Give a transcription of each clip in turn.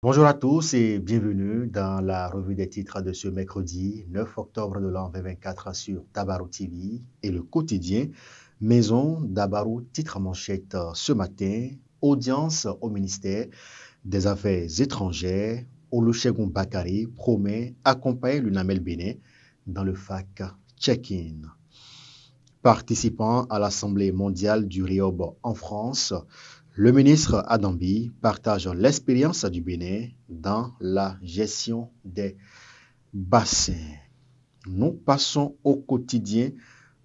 Bonjour à tous et bienvenue dans la revue des titres de ce mercredi 9 octobre de l'an 2024 sur Dabarou TV et le quotidien Maison Dabarou titre manchette ce matin. Audience au ministère des Affaires étrangères. Olusegun Bakari promet accompagner l'UNAMEL Bénin dans le FAC check-in. Participant à l'Assemblée mondiale du Riob en France, le ministre Adambi partage l'expérience du Bénin dans la gestion des bassins. Nous passons au quotidien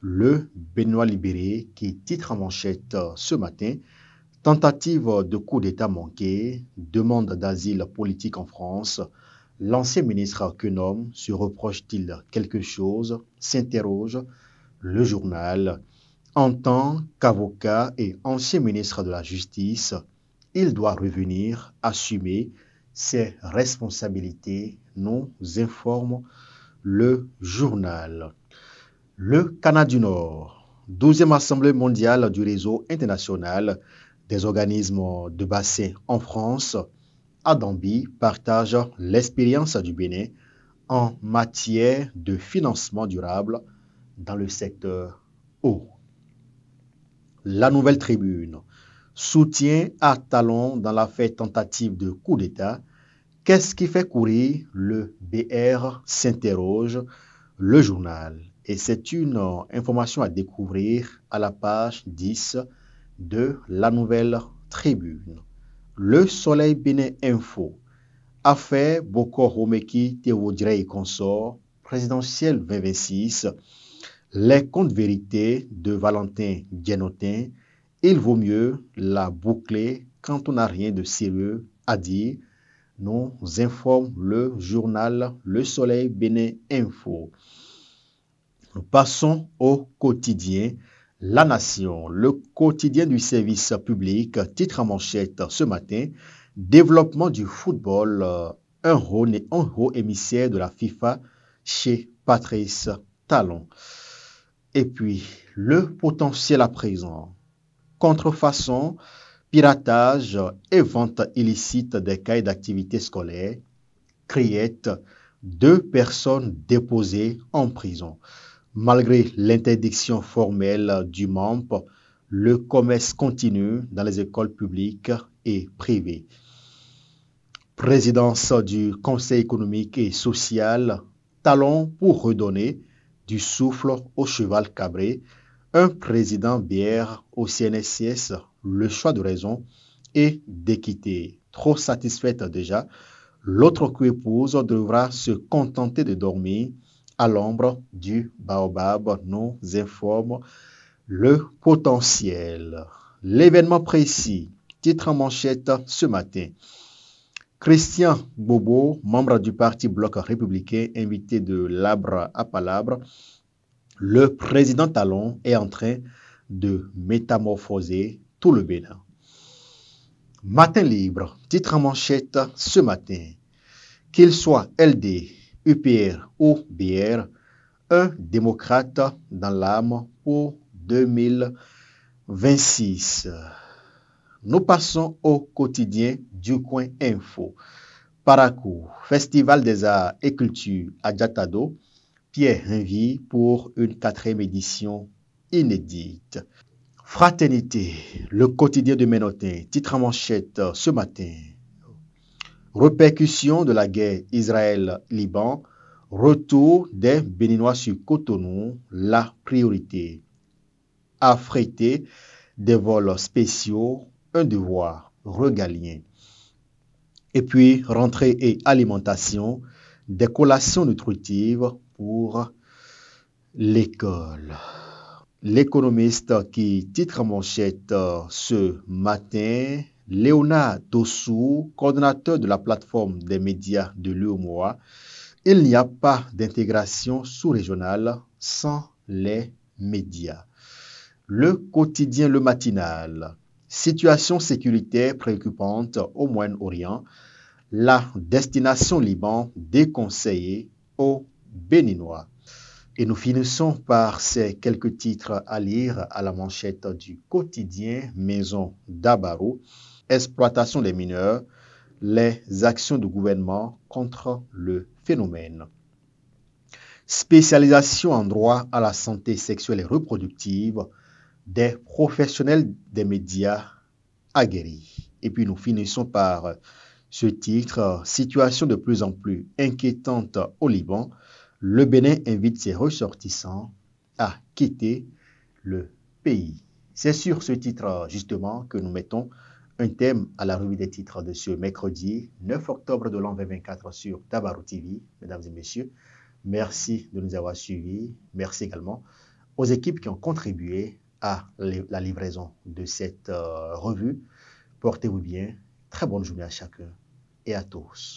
Le Béninois libéré qui titre en manchette ce matin tentative de coup d'État manqué, demande d'asile politique en France. L'ancien ministre Quenom se reproche-t-il quelque chose, s'interroge le journal. En tant qu'avocat et ancien ministre de la Justice, il doit revenir assumer ses responsabilités, nous informe le journal. Le Canada du Nord, 12e Assemblée mondiale du réseau international des organismes de bassin en France, Adambi partage l'expérience du Bénin en matière de financement durable dans le secteur eau. La Nouvelle Tribune, soutien à Talon dans l'affaire tentative de coup d'État. Qu'est-ce qui fait courir le BR s'interroge le journal. Et c'est une information à découvrir à la page 10 de La Nouvelle Tribune. Le Soleil Bénin Info. Affaire Boko Romeki Théodire et consorts, présidentielle 2026. Les contes vérités de Valentin Guénotin. Il vaut mieux la boucler quand on n'a rien de sérieux à dire, nous informe le journal Le Soleil Bénin Info. Nous passons au quotidien La Nation, le quotidien du service public, titre en manchette ce matin, développement du football, un haut émissaire de la FIFA chez Patrice Talon. Et puis, le potentiel à présent, contrefaçon, piratage et vente illicite des cahiers d'activité scolaire, criette 2 personnes déposées en prison. Malgré l'interdiction formelle du MAMP, le commerce continue dans les écoles publiques et privées. Présidence du Conseil économique et social, talon pour redonner du souffle au cheval cabré, un président bière au CNSS, le choix de raison et d'équité. Trop satisfaite déjà, l'autre coépouse devra se contenter de dormir à l'ombre du baobab, nous informe le potentiel. L'événement précis, titre en manchette ce matin. Christian Bobo, membre du parti Bloc républicain, invité de Labre à Palabre, le président Talon est en train de métamorphoser tout le Bénin. Matin libre, titre en manchette ce matin. Qu'il soit LD, UPR ou BR, un démocrate dans l'âme pour 2026. Nous passons au quotidien du coin info. Parakou, Festival des arts et culture à Diatado, Pierre Rinvy pour une 4e édition inédite. Fraternité, le quotidien de Ménotin, titre en manchette ce matin. Répercussions de la guerre Israël-Liban, retour des Béninois sur Cotonou, la priorité. Affréter des vols spéciaux, un devoir régalien. Et puis, rentrée et alimentation, des collations nutritives pour l'école. L'économiste qui titre en manchette ce matin, Léonard Dossou, coordonnateur de la plateforme des médias de l'UOMOA, il n'y a pas d'intégration sous-régionale sans les médias. Le quotidien Le Matinal, situation sécuritaire préoccupante au Moyen-Orient, la destination Liban déconseillée aux Béninois. Et nous finissons par ces quelques titres à lire à la manchette du quotidien Maison Dabarou. Exploitation des mineurs, les actions du gouvernement contre le phénomène. Spécialisation en droit à la santé sexuelle et reproductive des professionnels des médias aguerris. Et puis nous finissons par ce titre, situation de plus en plus inquiétante au Liban. Le Bénin invite ses ressortissants à quitter le pays. C'est sur ce titre, justement, que nous mettons un thème à la revue des titres de ce mercredi 9 octobre de l'an 2024 sur Tabarou TV. Mesdames et messieurs, merci de nous avoir suivis. Merci également aux équipes qui ont contribué à la livraison de cette revue. Portez-vous bien. Très bonne journée à chacun et à tous.